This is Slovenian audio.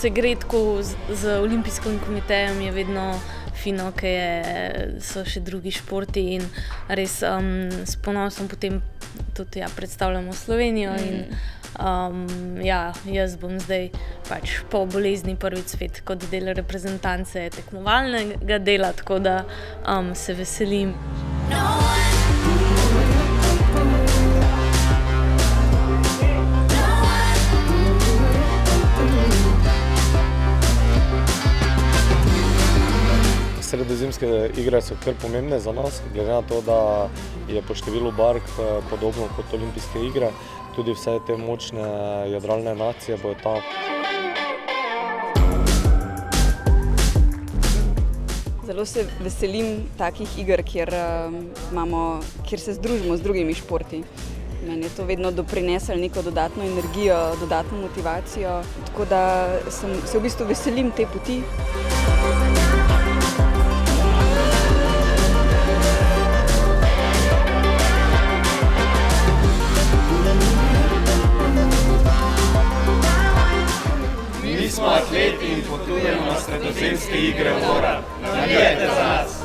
se gre tako z olimpijskim komitejem, je vedno fino, ker so še drugi športi in res s ponosom potem tudi predstavljamo Slovenijo in jaz bom zdaj pač po bolezni prvič spet kot del reprezentance tekmovalnega dela, tako da se veselim. Sredozemske igre so kar pomembne za nas, glede na to, da je po številu bark podobno kot olimpijske igre. Tudi vse te močne jadralne nacije bodo tam. Zelo se veselim takih iger, kjer se združimo z drugimi športi. Meni je to vedno doprineslo neko dodatno energijo, dodatno motivacijo, tako da se v bistvu veselim te poti. Mi smo atleti in potujemo na Sredozemske igre v Orah. Navijajte za nas!